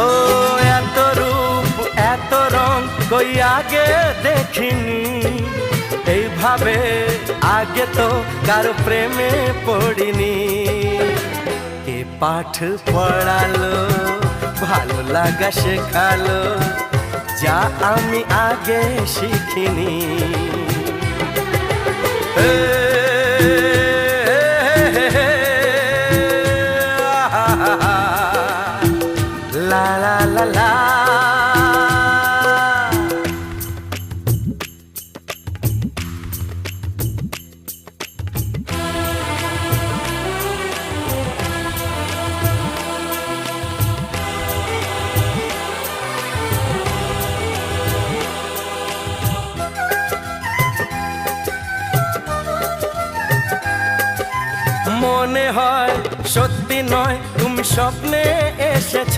ও এত রূপ এত রং কই আগে দেখিনি, এইভাবে আগে তো কারো প্রেমে পড়িনি। কে পাঠ পড়ালো, ভালো লাগা শেখালো, যা আমি আগে শিখিনি। লা লা লা লা। মনে হয় সত্যি নয়, তুমি স্বপ্নে এসেছ।